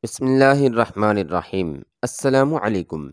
بسم اللہ الرحمن الرحیم۔ السلام علیکم۔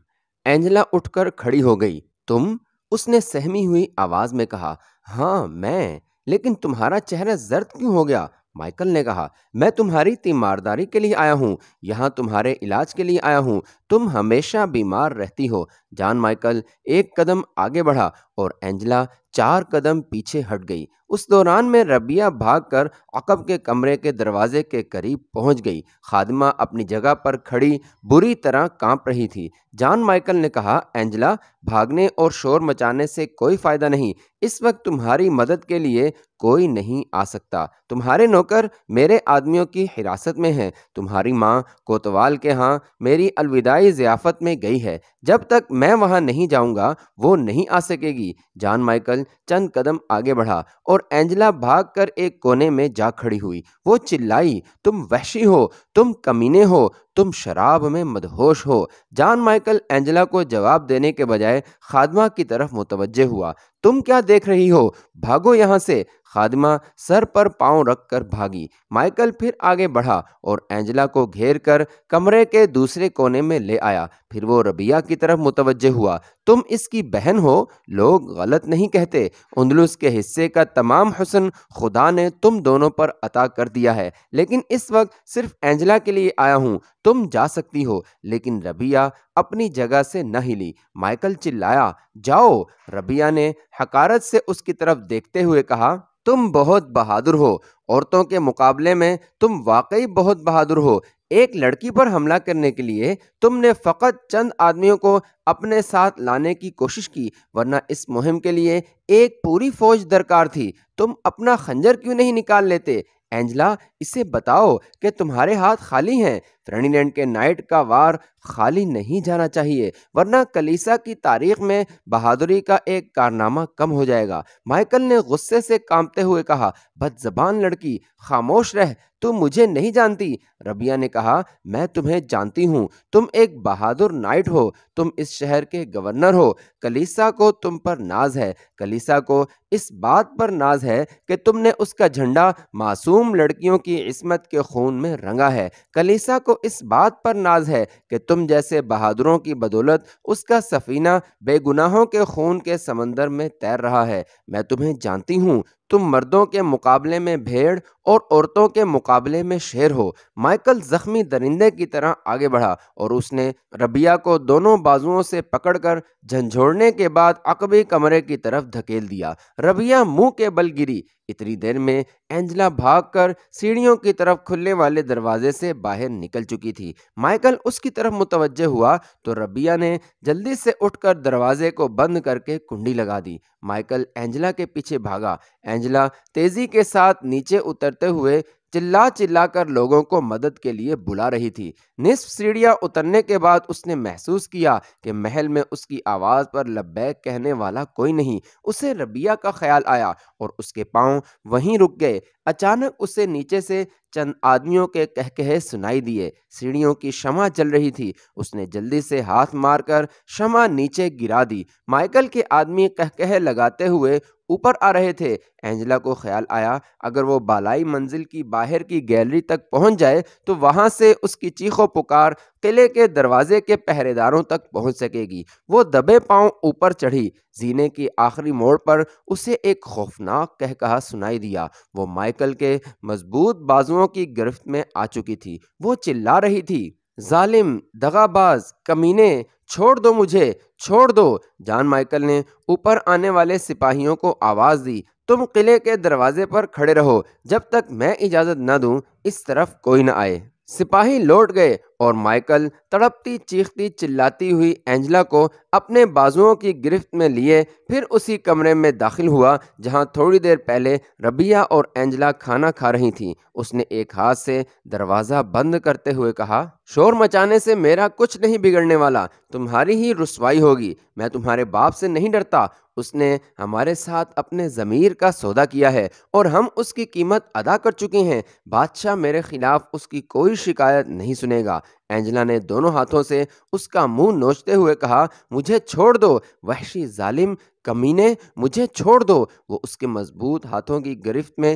اینجلا اٹھ کر کھڑی ہو گئی۔ تم؟ اس نے سہمی ہوئی آواز میں کہا۔ ہاں میں، لیکن تمہارا چہرہ زرد کیوں ہو گیا؟ مائیکل نے کہا۔ میں تمہاری تیمارداری کے لیے آیا ہوں، یہاں تمہارے علاج کے لیے آیا ہوں۔ تم ہمیشہ بیمار رہتی ہو۔ جان مائیکل ایک قدم آگے بڑھا اور اینجلا 4 قدم پیچھے ہٹ گئی۔ اس دوران میں ربیہ بھاگ کر عقب کے کمرے کے دروازے کے قریب پہنچ گئی۔ خادمہ اپنی جگہ پر کھڑی بری طرح کانپ رہی تھی۔ جان مائیکل نے کہا، اینجلا، بھاگنے اور شور مچانے سے کوئی فائدہ نہیں۔ اس وقت تمہاری مدد کے لیے کوئی نہیں آ سکتا۔ تمہارے نوکر میرے آدمیوں کی حراست میں ہیں۔ تمہاری ماں کوتوال کے ہاں میری الوداعی ضیافت میں گئی ہے۔ جب تک میں وہاں نہیں جاؤں گا وہ نہیں آ سکے گی۔ جان مائیکل چند قدم آگے بڑھا اور اینجلا بھاگ کر ایک کونے میں جا کھڑی ہوئی۔ وہ چلائی، تم وحشی ہو، تم کمینے ہو، تم شراب میں مدہوش ہو۔ جان مائیکل اینجلا کو جواب دینے کے بجائے خادمہ کی طرف متوجہ ہوا۔ تم کیا دیکھ رہی ہو؟ بھاگو یہاں سے۔ خادمہ سر پر پاؤں رکھ کر بھاگی۔ مائیکل پھر آگے بڑھا اور اینجلا کو گھیر کر کمرے کے دوسرے کونے میں لے آیا۔ پھر وہ ربیہ کی طرف متوجہ ہوا۔ تم اس کی بہن ہو، لوگ غلط نہیں کہتے۔ اندلس کے حصے کا تمام حسن خدا نے تم دونوں پر عطا کر دیا ہے، لیکن اس وقت صرف اینجلا کے لیے آیا ہوں۔ تم جا سکتی ہو۔ لیکن ربیہ اپنی جگہ سے نہ ہلی۔ مائیکل چلایا، جاؤ۔ ربیہ نے حقارت سے اس کی طرف دیکھتے ہوئے کہا، تم بہت بہادر ہو۔ عورتوں کے مقابلے میں تم واقعی بہت بہادر ہو۔ ایک لڑکی پر حملہ کرنے کے لیے تم نے فقط چند آدمیوں کو اپنے ساتھ لانے کی کوشش کی، ورنہ اس مہم کے لیے ایک پوری فوج درکار تھی۔ تم اپنا خنجر کیوں نہیں نکال لیتے؟ اینجلا، اسے بتاؤ کہ تمہارے ہاتھ خالی ہیں۔ فرینیلینڈ کے نائٹ کا وار خالی نہیں جانا چاہیے، ورنہ کلیسا کی تاریخ میں بہادری کا ایک کارنامہ کم ہو جائے گا۔ مائیکل نے غصے سے کانپتے ہوئے کہا، بد زبان لڑکی، خاموش رہ، تم مجھے نہیں جانتی۔ ربیہ نے کہا، میں تمہیں جانتی ہوں۔ تم ایک بہادر نائٹ ہو، تم اس شہر کے گورنر ہو۔ کلیسا کو تم پر ناز ہے۔ کلیسا کو اس بات پر ناز ہے کہ تم نے اس کا جھنڈا معصوم لڑکیوں کی عصمت کے خون میں رنگا ہے۔ کلیسا کو اس بات پر ناز ہے کہ تم جیسے بہادروں کی بدولت اس کا سفینہ بے گناہوں کے خون کے سمندر میں تیر رہا ہے۔ میں تمہیں جانتی ہوں۔ تم مردوں کے مقابلے میں بھیڑ اور عورتوں کے مقابلے میں شیر ہو۔ مائیکل زخمی درندے کی طرح آگے بڑھا اور اس نے ربیہ کو دونوں بازوؤں سے پکڑ کر جھنجھوڑنے کے بعد عقبی کمرے کی طرف دھکیل دیا۔ ربیہ منہ کے بل گری۔ اتنی دیر میں اینجلا بھاگ کر سیڑھیوں کی طرف کھلنے والے دروازے سے باہر نکل چکی تھی۔ مائیکل اس کی طرف متوجہ ہوا تو ربیہ نے جلدی سے اٹھ کر دروازے کو بند کر کے کنڈی لگا دی۔ مائیکل اینجلا کے پیچھے بھاگا۔ اینجلا تیزی کے ساتھ نیچے اترتے ہوئے چلا چلا کر لوگوں کو مدد کے لیے بلا رہی تھی۔ نصف سیڑھیاں اترنے کے بعد اس نے محسوس کیا کہ محل میں اس کی آواز پر لبیک کہنے والا کوئی نہیں۔ اسے ربیہ کا خیال آیا اور اس کے پاؤں وہیں رک گئے۔ اچانک اسے نیچے سے چند آدمیوں کے کہکہے سنائی دیے۔ سیڑھیوں کی شمع جل رہی تھی۔ اس نے جلدی سے ہاتھ مار کر شمع نیچے گرا دی۔ مائیکل کے آدمی کہکہے لگاتے ہوئے اوپر آ رہے تھے۔ اینجلا کو خیال آیا، اگر وہ بالائی منزل کی باہر کی گیلری تک پہنچ جائے تو وہاں سے اس کی چیخ و پکار قلعے کے دروازے کے پہرے داروں تک پہنچ سکے گی۔ وہ دبے پاؤں اوپر چڑھی۔ زینے کی آخری موڑ پر اسے ایک خوفناک قہقہا سنائی دیا۔ وہ مائیکل کے مضبوط بازوؤں کی گرفت میں آ چکی تھی۔ وہ چلا رہی تھی، ظالم، دغا باز، کمینے، چھوڑ دو مجھے، چھوڑ دو۔ جان مائیکل نے اوپر آنے والے سپاہیوں کو آواز دی، تم قلعے کے دروازے پر کھڑے رہو، جب تک میں اجازت نہ دوں اس طرف کوئی نہ آئے۔ سپاہی لوٹ گئے اور مائیکل تڑپتی چیختی چلاتی ہوئی اینجلا کو اپنے بازوؤں کی گرفت میں لیے پھر اسی کمرے میں داخل ہوا جہاں تھوڑی دیر پہلے ربیہ اور اینجلا کھانا کھا رہی تھیں۔ اس نے ایک ہاتھ سے دروازہ بند کرتے ہوئے کہا، شور مچانے سے میرا کچھ نہیں بگڑنے والا، تمہاری ہی رسوائی ہوگی۔ میں تمہارے باپ سے نہیں ڈرتا۔ اس نے ہمارے ساتھ اپنے ضمیر کا سودا کیا ہے اور ہم اس کی قیمت ادا کر چکے ہیں۔ بادشاہ میرے خلاف اس کی کوئی شکایت نہیں سنے گا۔ اینجلا نے دونوں ہاتھوں سے اس کا منہ نوچتے ہوئے کہا، مجھے چھوڑ دو، وحشی ظالم، کمینے، مجھے چھوڑ دو۔ وہ اس کے مضبوط ہاتھوں کی گرفت میں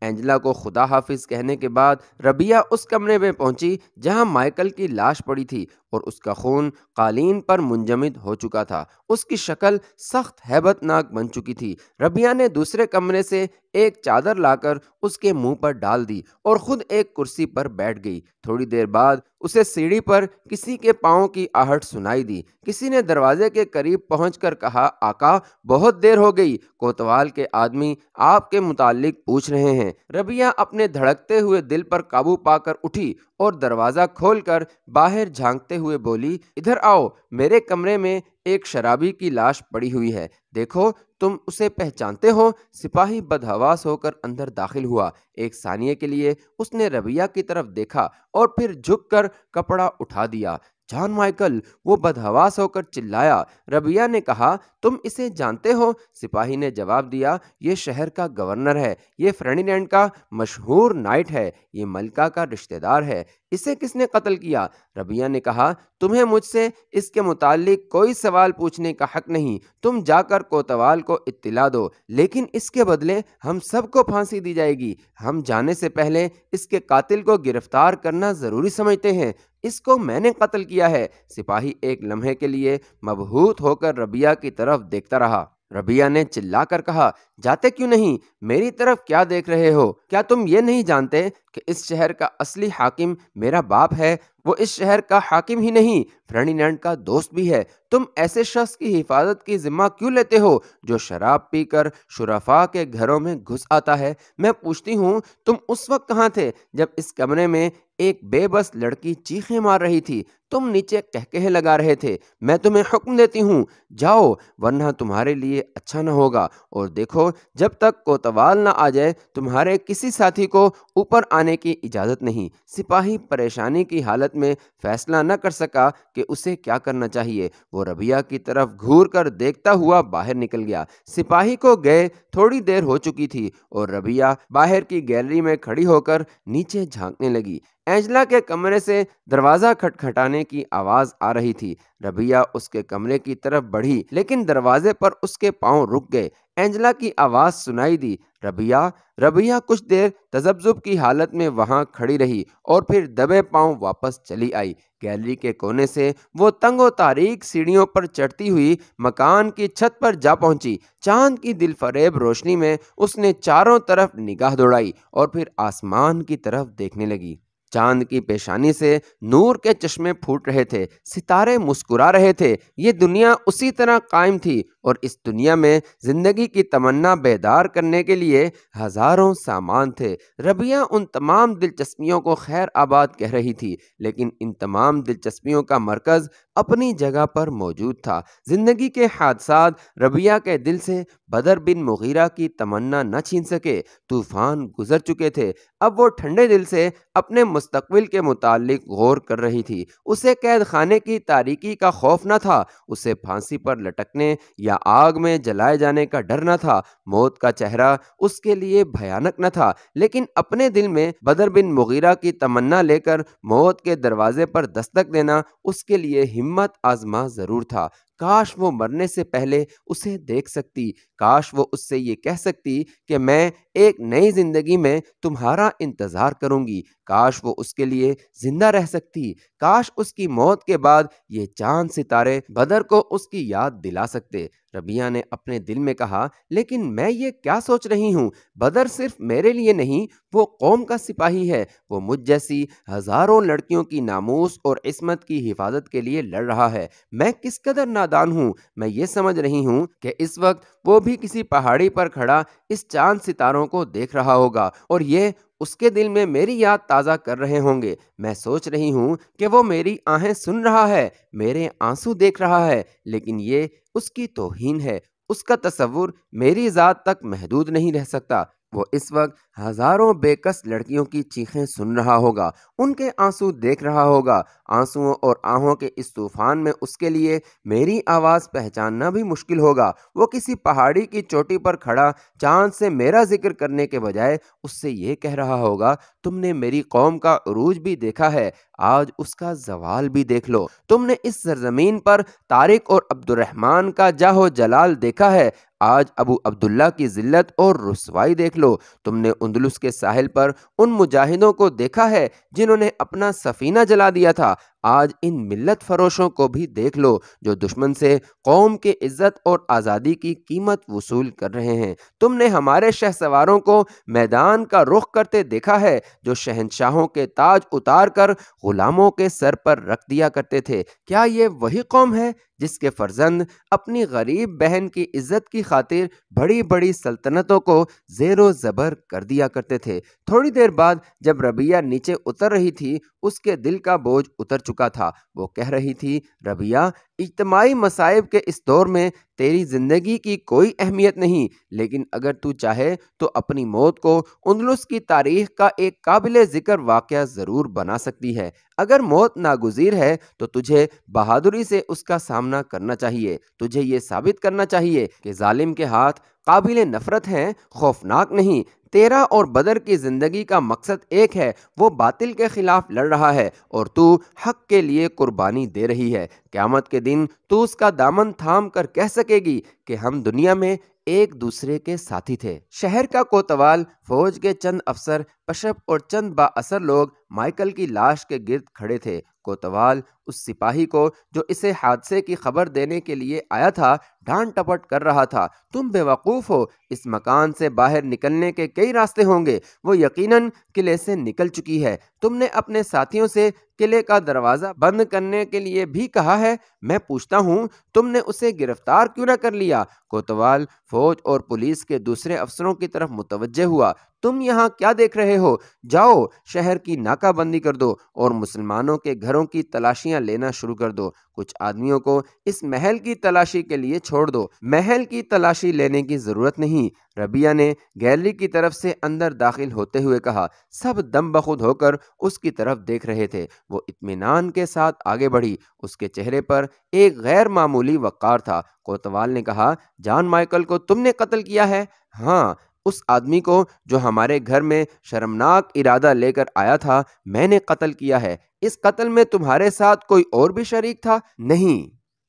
اینجلا کو خدا حافظ کہنے کے بعد ربیہ اس کمرے میں پہنچی جہاں مائیکل کی لاش پڑی تھی اور اس کا خون قالین پر منجمد ہو چکا تھا۔ اس کی شکل سخت ہیبت ناک بن چکی تھی۔ ربیہ نے دوسرے کمرے سے ایک چادر لا کر اس کے منہ پر ڈال دی اور خود ایک کرسی پر بیٹھ گئی۔ تھوڑی دیر بعد اسے سیڑھی پر کسی کے پاؤں کی آہٹ سنائی دی۔ کسی نے دروازے کے قریب پہنچ کر کہا، آقا بہت دیر ہو گئی، کوتوال کے آدمی آپ کے متعلق پوچھ رہے ہیں۔ ربیہ اپنے دھڑکتے ہوئے دل پر قابو پا کر اٹھی اور دروازہ کھول کر باہر جھانکتے ہوئے بولی، ادھر آؤ، میرے کمرے میں ایک شرابی کی لاش پڑی ہوئی ہے، دیکھو تم اسے پہچانتے ہو؟ سپاہی بدحواس ہو کر اندر داخل ہوا۔ ایک ثانیے کے لیے اس نے ربیہ کی طرف دیکھا اور پھر جھک کر کپڑا اٹھا دیا۔ جان مائیکل، وہ بدحواس ہو کر چلایا۔ ربیہ نے کہا، تم اسے جانتے ہو؟ سپاہی نے جواب دیا، یہ شہر کا گورنر ہے، یہ فرڈینینڈ کا مشہور نائٹ ہے، یہ ملکہ کا رشتہ دار ہے۔ اسے کس نے قتل کیا؟ ربیہ نے کہا، تمہیں مجھ سے اس کے متعلق کوئی سوال پوچھنے کا حق نہیں، تم جا کر کوتوال کو اطلاع دو، لیکن اس کے بدلے ہم سب کو پھانسی دی جائے گی۔ ہم جانے سے پہلے اس کے قاتل کو گرفتار کرنا ضروری سمجھتے ہیں، اس کو میں نے قتل کیا ہے۔ سپاہی ایک لمحے کے لیے مبہوت ہو کر ربیہ کی طرف دیکھتا رہا۔ ربیہ نے چلا کر کہا، جاتے کیوں نہیں؟ میری طرف کیا دیکھ رہے ہو؟ کیا تم یہ نہیں جانتے کہ اس شہر کا اصلی حاکم میرا باپ ہے؟ وہ اس شہر کا حاکم ہی نہیں، فرڈینینڈ کا دوست بھی ہے۔ تم ایسے شخص کی حفاظت کی ذمہ کیوں لیتے ہو جو شراب پی کر شرفاء کے گھروں میں گھس آتا ہے؟ میں پوچھتی ہوں، تم اس وقت کہاں تھے جب اس کمرے میں ایک بے بس لڑکی چیخیں مار رہی تھی؟ تم نیچے قہقہے لگا رہے تھے۔ میں تمہیں حکم دیتی ہوں، جاؤ، ورنہ تمہارے لیے اچھا نہ ہوگا۔ اور دیکھو، جب تک کوتوال نہ آ جائے تمہارے کسی ساتھی کو اوپر آنے کی اجازت نہیں۔ سپاہی پریشانی کی حالت میں فیصلہ نہ کر سکا کہ اسے کیا کرنا چاہیے۔ وہ ربیہ کی طرف گھور کر دیکھتا ہوا باہر نکل گیا۔ سپاہی کو گئے تھوڑی دیر ہو چکی تھی اور ربیہ باہر کی گیلری میں کھڑی ہو کر نیچے جھانکنے لگی۔ اینجلا کے کمرے سے دروازہ کھٹکھٹانے کی آواز آ رہی تھی۔ ربیہ اس کے کمرے کی طرف بڑھی، لیکن دروازے پر اس کے پاؤں رک گئے۔ اینجلا کی آواز سنائی دی، ربیہ۔ ربیہ کچھ دیر تذبذب کی حالت میں وہاں کھڑی رہی اور پھر دبے پاؤں واپس چلی آئی۔ گیلری کے کونے سے وہ تنگ و تاریک سیڑھیوں پر چڑھتی ہوئی مکان کی چھت پر جا پہنچی۔ چاند کی دل فریب روشنی میں اس نے چاروں طرف نگاہ دوڑائی اور پھر آسمان کی طرف دیکھنے لگی۔ چاند کی پیشانی سے نور کے چشمے پھوٹ رہے تھے، ستارے مسکرا رہے تھے۔ یہ دنیا اسی طرح قائم تھی اور اس دنیا میں زندگی کی تمنا بیدار کرنے کے لیے ہزاروں سامان تھے۔ ربیہ ان تمام دلچسپیوں کو خیر آباد کہہ رہی تھی، لیکن ان تمام دلچسپیوں کا مرکز اپنی جگہ پر موجود تھا۔ زندگی کے حادثات ربیہ کے دل سے بدر بن مغیرہ کی تمنا نہ چھین سکے۔ طوفان گزر چکے تھے، اب وہ ٹھنڈے دل سے اپنے مستقبل کے متعلق غور کر رہی تھی۔ اسے قید خانے کی تاریکی کا خوف نہ تھا، اسے پھانسی پر لٹکنے یا آگ میں جلائے جانے کا ڈر نہ تھا۔ موت کا چہرہ اس کے لیے بھیانک نہ تھا، لیکن اپنے دل میں بدر بن مغیرہ کی تمنا لے کر موت کے دروازے پر دستک دینا اس کے لیے ہمت آزما ضرور تھا۔ کاش وہ مرنے سے پہلے اسے دیکھ سکتی، کاش وہ اس سے یہ کہہ سکتی کہ میں ایک نئی زندگی میں تمہارا انتظار کروں گی۔ کاش وہ اس کے لیے زندہ رہ سکتی، کاش اس کی موت کے بعد یہ چاند ستارے بدر کو اس کی یاد دلا سکتے۔ ربیہ نے اپنے دل میں کہا، لیکن میں یہ کیا سوچ رہی ہوں؟ بدر صرف میرے لیے نہیں، وہ قوم کا سپاہی ہے، وہ مجھ جیسی ہزاروں لڑکیوں کی ناموس اور عصمت کی حفاظت کے لیے لڑ رہا ہے۔ میں کس قدر نادان ہوں۔ میں یہ سمجھ رہی ہوں کہ اس وقت وہ بھی کسی پہاڑی پر کھڑا اس چاند ستاروں کو دیکھ رہا ہوگا اور یہ اس کے دل میں میری یاد تازہ کر رہے ہوں گے۔ میں سوچ رہی ہوں کہ وہ میری آہیں سن رہا ہے، میرے آنسو دیکھ رہا ہے، لیکن یہ اس کی توہین ہے۔ اس کا تصور میری ذات تک محدود نہیں رہ سکتا۔ وہ اس وقت ہزاروں بے کس لڑکیوں کی چیخیں سن رہا ہوگا، ان کے آنسو دیکھ رہا ہوگا۔ آنسوؤں اور آہوں کے اس طوفان میں اس کے لیے میری آواز پہچاننا بھی مشکل ہوگا۔ وہ کسی پہاڑی کی چوٹی پر کھڑا چاند سے میرا ذکر کرنے کے بجائے اس سے یہ کہہ رہا ہوگا، تم نے میری قوم کا عروج بھی دیکھا ہے، آج اس کا زوال بھی دیکھ لو۔ تم نے اس سرزمین پر طارق اور عبد الرحمن کا جاہ و جلال دیکھا ہے، آج ابو عبداللہ کی ذلت اور رسوائی دیکھ لو۔ تم نے اندلس کے ساحل پر ان مجاہدوں کو دیکھا ہے جنہوں نے اپنا سفینہ جلا دیا تھا، آج ان ملت فروشوں کو بھی دیکھ لو جو دشمن سے قوم کے عزت اور آزادی کی قیمت وصول کر رہے ہیں۔ تم نے ہمارے شہ سواروں کو میدان کا رخ کرتے دیکھا ہے جو شہنشاہوں کے تاج اتار کر غلاموں کے سر پر رکھ دیا کرتے تھے۔ کیا یہ وہی قوم ہے جس کے فرزند اپنی غریب بہن کی عزت کی خاطر بڑی بڑی سلطنتوں کو زیر و زبر کر دیا کرتے تھے؟ تھوڑی دیر بعد جب ربیہ نیچے اتر رہی تھی، اس کے دل کا بوجھ اتر چکا تھا۔ وہ کہہ رہی تھی، ربیہ، اجتماعی مصائب کے اس دور میں تیری زندگی کی کوئی اہمیت نہیں، لیکن اگر تو چاہے تو اپنی موت کو اندلس کی تاریخ کا ایک قابل ذکر واقعہ ضرور بنا سکتی ہے۔ اگر موت ناگزیر ہے تو تجھے بہادری سے اس کا سامنا کرنا چاہیے۔ تجھے یہ ثابت کرنا چاہیے کہ ظالم کے ہاتھ قابل نفرت ہیں، خوفناک نہیں۔ تیرا اور بدر کی زندگی کا مقصد ایک ہے، وہ باطل کے خلاف لڑ رہا ہے اور تو حق کے لیے قربانی دے رہی ہے۔ قیامت کے دن تو اس کا دامن تھام کر کہہ سکے گی کہ ہم دنیا میں ایک دوسرے کے ساتھی تھے۔ شہر کا کوتوال، فوج کے چند افسر، پشپ اور چند با اثر لوگ مائیکل کی لاش کے گرد کھڑے تھے۔ کوتوال اس سپاہی کو جو اسے حادثے کی خبر دینے کے لیے آیا تھا ڈانٹ ٹپٹ کر رہا تھا۔ تم بے وقوف ہو، اس مکان سے باہر نکلنے کے کئی راستے ہوں گے، وہ یقیناً قلعے سے نکل چکی ہے۔ تم نے اپنے ساتھیوں سے قلعے کا دروازہ بند کرنے کے لیے بھی کہا ہے، میں پوچھتا ہوں تم نے اسے گرفتار کیوں نہ کر لیا؟ کوتوال فوج اور پولیس کے دوسرے افسروں کی طرف متوجہ ہوا۔ تم یہاں کیا دیکھ رہے ہو؟ جاؤ شہر کی ناکہ بندی کر دو اور مسلمانوں کے گھروں کی تلاشیاں لینا شروع کر دو۔ کچھ آدمیوں کو اس محل کی تلاشی کے لیے چھوڑ دو۔ محل کی تلاشی لینے کی ضرورت نہیں، ربیہ نے گیلری کی طرف سے اندر داخل ہوتے ہوئے کہا۔ سب دم بخود ہو کر اس کی طرف دیکھ رہے تھے۔ وہ اطمینان کے ساتھ آگے بڑھی، اس کے چہرے پر ایک غیر معمولی وقار تھا۔ کوتوال نے کہا، جان مائیکل کو تم نے قتل کیا ہے؟ ہاں، اس آدمی کو جو ہمارے گھر میں شرمناک ارادہ لے کر آیا تھا میں نے قتل کیا ہے۔ اس قتل میں تمہارے ساتھ کوئی اور بھی شریک تھا؟ نہیں۔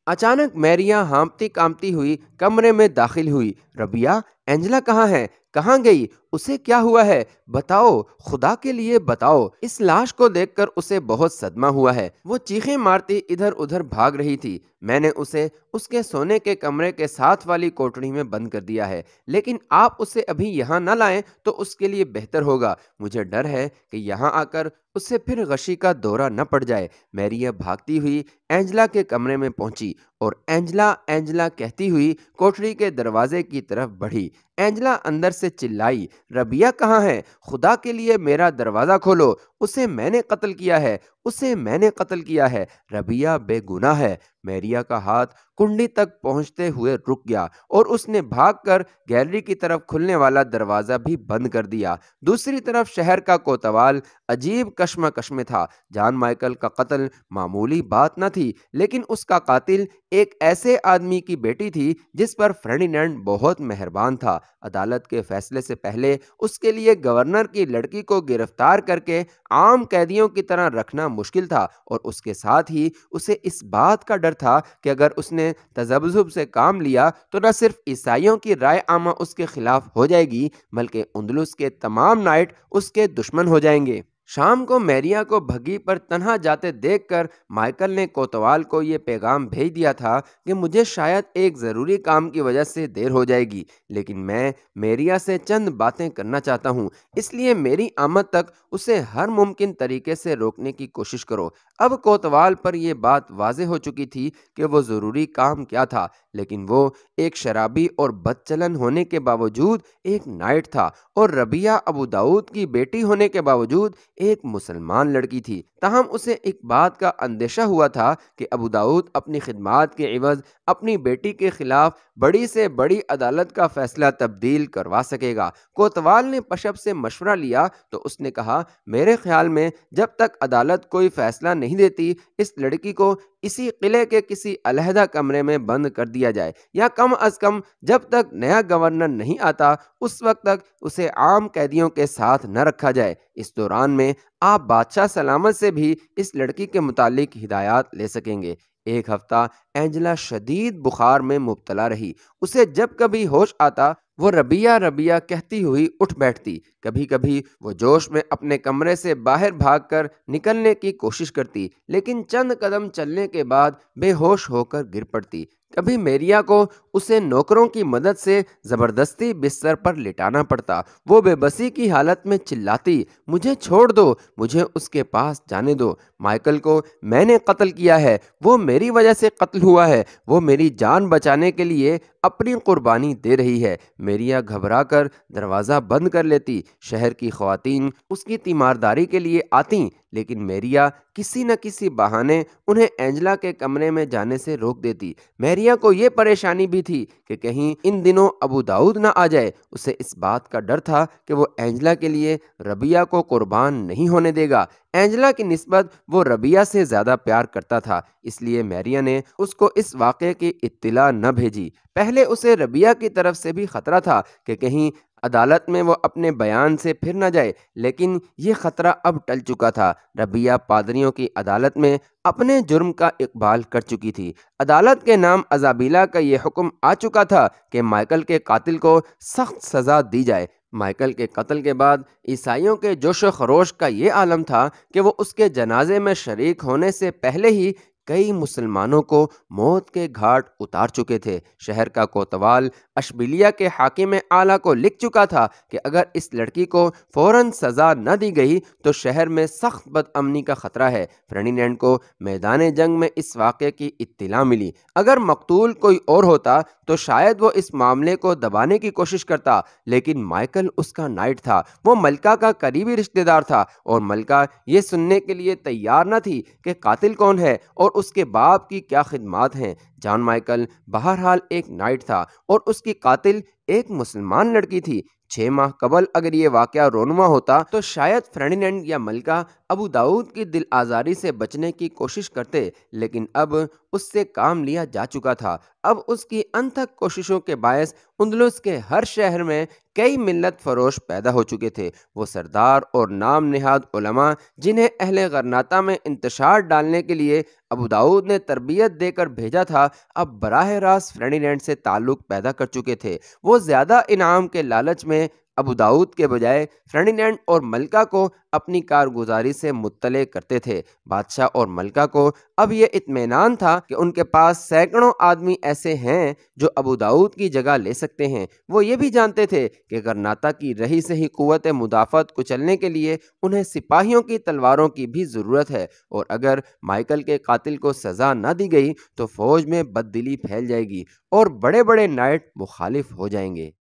اچانک میریا ہانپتی کانپتی ہوئی کمرے میں داخل ہوئی۔ ربیہ، اینجلا کہاں ہے؟ کہاں گئی؟ اسے کیا ہوا ہے؟ بتاؤ، خدا کے لیے بتاؤ۔ اس لاش کو دیکھ کر اسے بہت صدمہ ہوا ہے، وہ چیخیں مارتی ادھر ادھر بھاگ رہی تھی۔ میں نے اسے اس کے سونے کے کمرے کے ساتھ والی کوٹڑی میں بند کر دیا ہے، لیکن آپ اسے ابھی یہاں نہ لائیں تو اس کے لیے بہتر ہوگا۔ مجھے ڈر ہے کہ یہاں آ کر اسے پھر غشی کا دورہ نہ پڑ جائے۔ میریا بھاگتی ہوئی اینجلا کے کمرے میں پہنچی اور اینجلا اینجلا کہتی ہوئی کوٹڑی کے دروازے کی طرف بڑھی۔ اینجلا اندر سے چلائی، ربیہ کہاں ہے؟ خدا کے لیے میرا دروازہ کھولو، اسے میں نے قتل کیا ہے، اسے میں نے قتل کیا ہے، ربیہ بے گناہ ہے۔ میریا کا ہاتھ کنڈی تک پہنچتے ہوئے رک گیا اور اس نے بھاگ کر گیلری کی طرف کھلنے والا دروازہ بھی بند کر دیا۔ دوسری طرف شہر کا کوتوال عجیب کشمکش میں تھا۔ جان مائیکل کا قتل معمولی بات نہ تھی، لیکن اس کا قاتل ایک ایسے آدمی کی بیٹی تھی جس پر فرڈینینڈ بہت مہربان تھا۔ عدالت کے فیصلے سے پہلے اس کے لیے گورنر کی لڑکی کو گرفتار کر کے عام قیدیوں کی طرح رکھنا مشکل تھا، اور اس کے ساتھ ہی اسے اس بات کا ڈر تھا کہ اگر اس نے تذبذب سے کام لیا تو نہ صرف عیسائیوں کی رائے عامہ اس کے خلاف ہو جائے گی بلکہ اندلس کے تمام نائٹ اس کے دشمن ہو جائیں گے۔ شام کو میریا کو بھگی پر تنہا جاتے دیکھ کر مائیکل نے کوتوال کو یہ پیغام بھیج دیا تھا کہ مجھے شاید ایک ضروری کام کی وجہ سے دیر ہو جائے گی، لیکن میں میریا سے چند باتیں کرنا چاہتا ہوں، اس لیے میری آمد تک اسے ہر ممکن طریقے سے روکنے کی کوشش کرو۔ اب کوتوال پر یہ بات واضح ہو چکی تھی کہ وہ ضروری کام کیا تھا، لیکن وہ ایک شرابی اور بد چلن ہونے کے باوجود ایک نائٹ تھا، اور ربیہ ابو داؤد کی بیٹی ہونے کے باوجود ایک مسلمان لڑکی تھی۔ تاہم اسے ایک بات کا اندیشہ ہوا تھا کہ ابو داؤد اپنی خدمات کے عوض اپنی بیٹی کے خلاف بڑی سے بڑی عدالت کا فیصلہ تبدیل کروا سکے گا۔ کوتوال نے پشپ سے مشورہ لیا تو اس نے کہا، میرے خیال میں جب تک عدالت کوئی فیصلہ نہیں دیتی اس لڑکی کو اسی قلعے کے کسی علیحدہ کمرے میں بند کر دیا جائے، یا کم از کم جب تک نیا گورنر نہیں آتا اس وقت تک اسے عام قیدیوں کے ساتھ نہ رکھا جائے۔ اس دوران میں میں آپ بادشاہ سلامت سے بھی اس لڑکی کے متعلق ہدایات لے سکیں گے۔ ایک ہفتہ اینجلا شدید بخار میں مبتلا رہی۔ اسے جب کبھی ہوش آتا وہ ربیہ ربیہ کہتی ہوئی اٹھ بیٹھتی۔ کبھی کبھی وہ جوش میں اپنے کمرے سے باہر بھاگ کر نکلنے کی کوشش کرتی، لیکن چند قدم چلنے کے بعد بے ہوش ہو کر گر پڑتی۔ کبھی میریا کو اسے نوکروں کی مدد سے زبردستی بستر پر لٹانا پڑتا۔ وہ بے بسی کی حالت میں چلاتی، مجھے چھوڑ دو، مجھے اس کے پاس جانے دو، مائیکل کو میں نے قتل کیا ہے، وہ میری وجہ سے قتل ہوا ہے، وہ میری جان بچانے کے لیے اپنی قربانی دے رہی ہے۔ میریا گھبرا کر دروازہ بند کر لیتی۔ شہر کی خواتین اس کی تیمارداری کے لیے آتیں، لیکن میریا کسی نہ کسی بہانے انہیں اینجلا کے کمرے میں جانے سے روک دیتی۔ میریا کو یہ پریشانی بھی تھی کہ کہیں ان دنوں ابو داؤد نہ آ جائے۔ اسے اس بات کا ڈر تھا کہ وہ اینجلا کے لیے ربیہ کو قربان نہیں ہونے دے گا۔ اینجلا کی نسبت وہ ربیہ سے زیادہ پیار کرتا تھا، اس لیے میریا نے اس کو اس واقعے کی اطلاع نہ بھیجی۔ پہلے اسے ربیہ کی طرف سے بھی خطرہ تھا کہ کہیں عدالت میں وہ اپنے بیان سے پھر نہ جائے، لیکن یہ خطرہ اب ٹل چکا تھا۔ ربیہ پادریوں کی عدالت میں اپنے جرم کا اقبال کر چکی تھی۔ عدالت کے نام ازابیلا کا یہ حکم آ چکا تھا کہ مائیکل کے قاتل کو سخت سزا دی جائے۔ مائیکل کے قتل کے بعد عیسائیوں کے جوش و خروش کا یہ عالم تھا کہ وہ اس کے جنازے میں شریک ہونے سے پہلے ہی کئی مسلمانوں کو موت کے گھاٹ اتار چکے تھے۔ شہر کا کوتوال اشبیلیہ کے حاکم اعلیٰ کو لکھ چکا تھا کہ اگر اس لڑکی کو فوراً سزا نہ دی گئی تو شہر میں سخت بد امنی کا خطرہ ہے۔ فرڈینینڈ کو میدان جنگ میں اس واقعے کی اطلاع ملی۔ اگر مقتول کوئی اور ہوتا تو شاید وہ اس معاملے کو دبانے کی کوشش کرتا، لیکن مائیکل اس کا نائٹ تھا، وہ ملکہ کا قریبی رشتہ دار تھا، اور ملکہ یہ سننے کے لیے تیار نہ تھی کہ قاتل کون ہے اور اس کے باپ کی کیا خدمات ہیں۔ جان مائیکل بہرحال ایک نائٹ تھا اور اس کی قاتل ایک مسلمان لڑکی تھی۔ 6 ماہ قبل اگر یہ واقعہ رونما ہوتا تو شاید فرڈینینڈ یا ملکہ ابو داؤد کی دل آزاری سے بچنے کی کوشش کرتے، لیکن اب اس سے کام لیا جا چکا تھا۔ اب اس کی انتھک کوششوں کے باعث اندلس کے ہر شہر میں کئی ملت فروش پیدا ہو چکے تھے۔ وہ سردار اور نام نہاد علماء جنہیں اہل غرناطہ میں انتشار ڈالنے کے لیے ابو داؤد نے تربیت دے کر بھیجا تھا، اب براہ راست فرڈینینڈ سے تعلق پیدا کر چکے تھے۔ وہ زیادہ انعام کے لالچ میں ابو داؤد کے بجائے فرڈینینڈ اور ملکہ کو اپنی کارگزاری سے مطلع کرتے تھے۔ بادشاہ اور ملکہ کو اب یہ اطمینان تھا کہ ان کے پاس سینکڑوں آدمی ایسے ہیں جو ابو داؤد کی جگہ لے سکتے ہیں۔ وہ یہ بھی جانتے تھے کہ غرناطہ کی رہی سہی قوت مدافعت کچلنے کے لیے انہیں سپاہیوں کی تلواروں کی بھی ضرورت ہے، اور اگر مائیکل کے قاتل کو سزا نہ دی گئی تو فوج میں بد دلی پھیل جائے گی اور بڑے بڑے نائٹ مخالف ہو جائیں گے۔